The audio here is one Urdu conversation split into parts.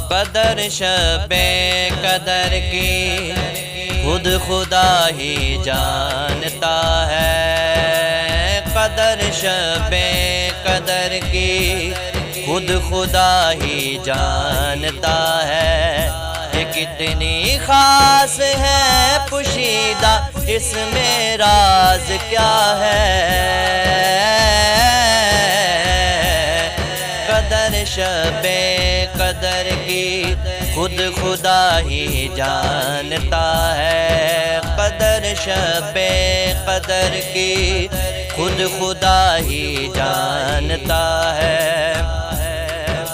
قدر شب قدر کی خود خدا ہی جانتا ہے، قدر شب قدر کی خود خدا ہی جانتا ہے، یہ کتنی خاص ہے پوشیدہ اس میں راز کیا ہے۔ قدر شب قدر کی خود خدا ہی جانتا ہے، قدر شب قدر کی خود خدا ہی جانتا ہے،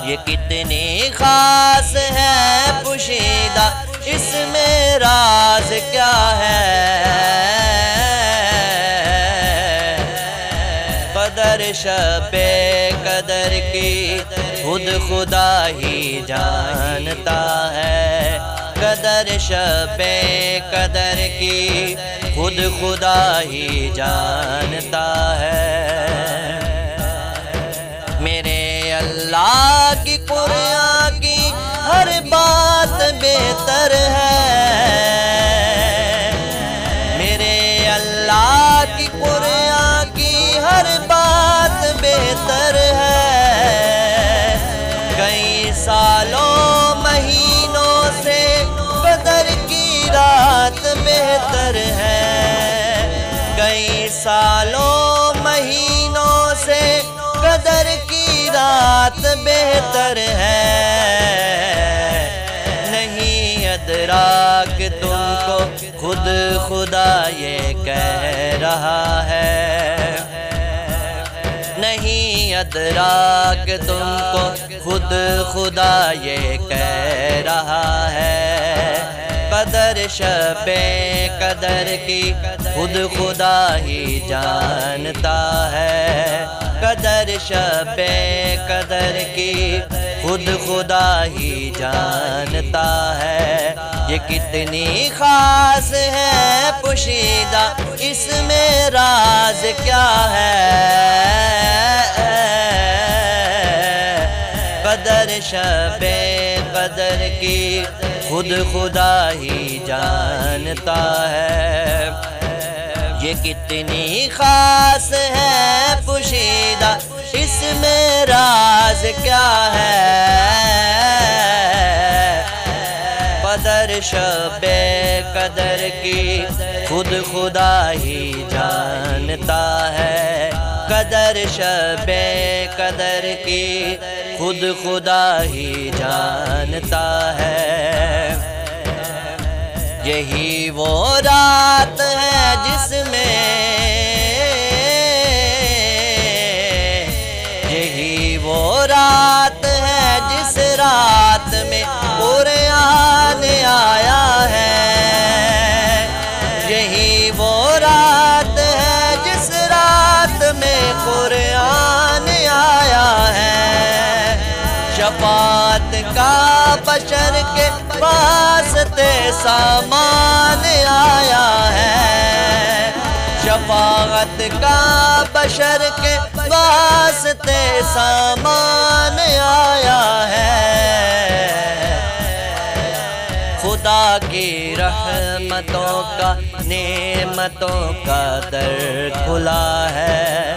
یہ کتنی خاص ہے پوشیدہ اس میں راز کیا ہے۔ قدر شب قدر کی خود خدا ہی جانتا ہے، قدر شب قدر کی خود خدا ہی جانتا ہے۔ میرے اللہ کی قرآن کی ہر بات بہتر ہے، میرے اللہ کی قرآن کی ہر بات بہتر ہے، کئی سالوں مہینوں سے قدر کی رات بہتر ہے، کئی سالوں مہینوں سے قدر کی رات بہتر ہے، نہیں ادراک تم کو خود خدا یہ کہہ رہا ہے، نہیں ادراک تم کو خود خدا یہ کہہ رہا ہے، قدر شب قدر کی خود خدا ہی جانتا ہے، قدر شب قدر کی خود خدا ہی جانتا ہے، یہ کتنی خاص ہے پوشیدہ اس میں راز کیا ہے۔ قدر شب قدر کی خود خدا ہی جانتا ہے، یہ کتنی خاص ہے پوشیدہ اس میں راز کیا ہے۔ قدر شب قدر کی خود خدا ہی جانتا ہے، قدر شب قدر کی خود خدا ہی جانتا ہے، یہی وہ رات ہے جس میں، یہی وہ رات ہے جس رات میں قرآن آیا ہے، یہی وہ رات ہے جس رات میں قرآن آیا ہے، شفاعت کا بشر کے واسطے سامان آیا ہے، شفاعت کا بشر کے واسطے سامان آیا ہے، خدا کی رحمتوں کا نعمتوں کا در کھلا ہے،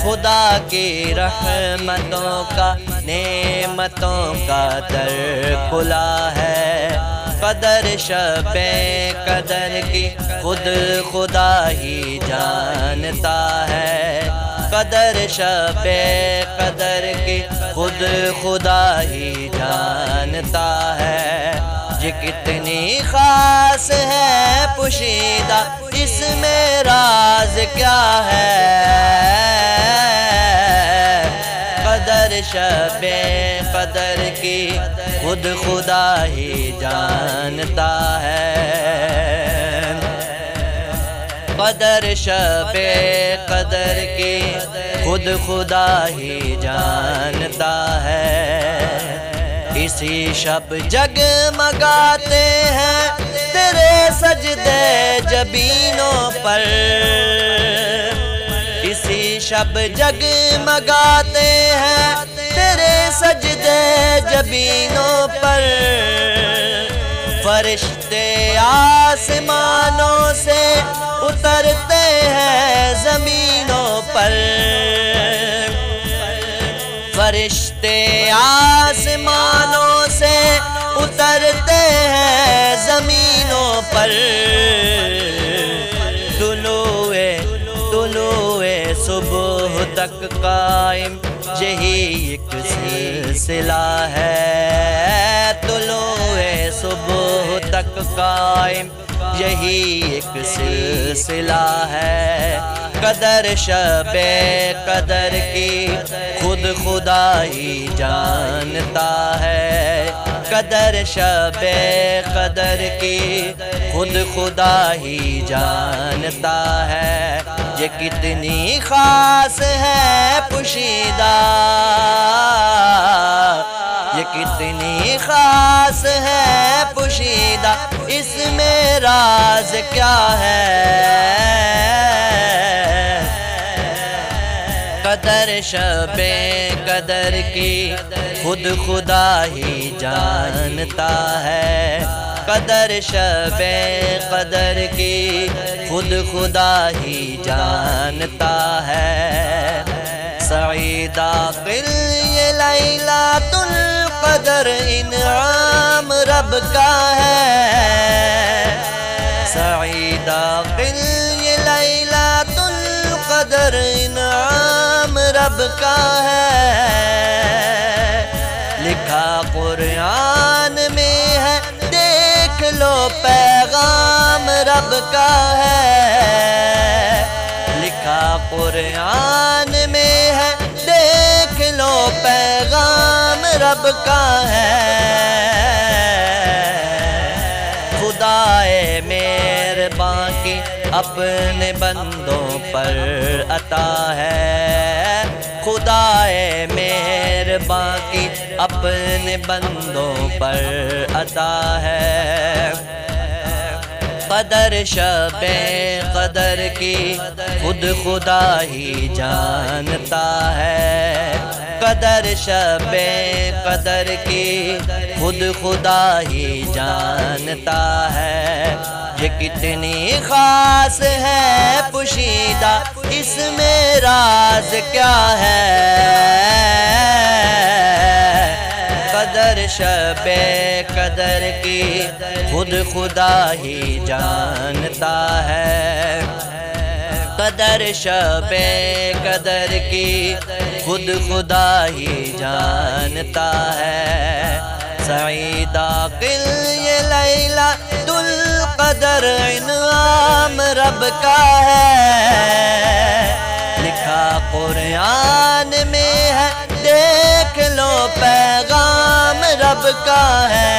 خدا کی رحمتوں کا نعمتوں کا در کھلا ہے، قدر شب قدر کی خود خدا ہی جانتا ہے، قدر شب قدر کی خود خدا ہی جانتا ہے، یہ کتنی خاص ہے پوشیدہ اس میں راز کیا ہے۔ قدر شب قدر کی خود خدا ہی جانتا ہے، قدر شب قدر کی خود خدا ہی جانتا ہے، اسی شب جگمگاتے ہیں تیرے سجدے جبینوں پر، اسی شب جگمگاتے ہیں تیرے سجدے جبینوں پر، فرشتے آسمانوں سے اترتے ہیں زمینوں پر، فرشتے آسمانوں سے اترتے ہیں زمینوں پر، طلوع صبح تک قائم یہی ایک سلسلہ ہے، طلوع صبح تک قائم یہی ایک سلسلہ ہے، قدر شب قدر کی خود خدا ہی جانتا ہے، قدر شب قدر کی خود خدا ہی جانتا ہے، یہ کتنی خاص ہے پوشیدہ، یہ کتنی خاص ہے پوشیدہ، اس میں راز کیا ہے، قدر شب قدر کی خود خدا ہی جانتا ہے، قدر شب قدر کی خود خدا ہی جانتا ہے، سعید عاقل یہ لیلۃ القدر انعام رب کا ہے، سعید عاقل یہ لیلۃ القدر انعام رب کا ہے، لکھا قرآن میں ہے دیکھ لو پیغام رب کا ہے، لکھا قرآن میں ہے دیکھ لو پیغام رب کا ہے، خدائے مہرباں کی اپنے بندوں پر عطا ہے، خدائے مہرباں کی اپنے بندوں پر عطا ہے، قدر شب قدر کی خود خدا ہی جانتا ہے، قدر شب قدر کی خود خدا ہی جانتا ہے، یہ کتنی خاص ہے پوشیدہ، اس میں راز کیا ہے، قدر شب قدر کی خود خدا ہی جانتا ہے، قدر شب قدر کی خود خدا ہی جانتا ہے، سعید عاقل یہ لیلۃ القدر انعام رب کا ہے، لکھا قرآن میں ہے دیکھ لو پیغام رب کا ہے،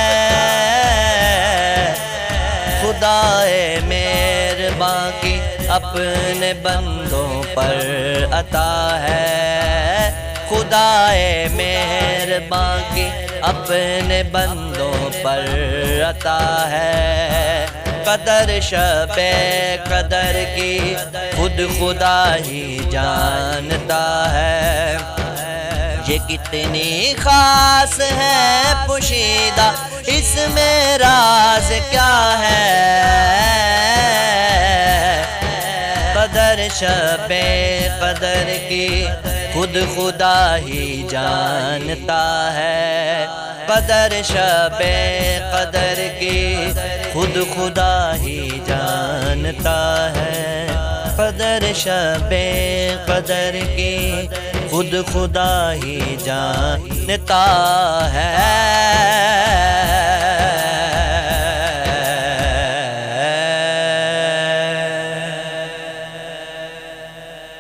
خدائے مہرباں کی اپنے بندوں پر عطا ہے، خدائے مہرباں کی اپنے بندوں پر عطا ہے، قدر شب قدر کی خود خدا ہی جانتا ہے، یہ کتنی خاص ہے پوشیدہ، اس میں راز کیا ہے، قدر شب قدر کی خود خدا ہی جانتا ہے، قدر شب قدر کی خود خدا ہی جانتا ہے، قدر شب قدر کی خود خدا ہی جانتا ہے۔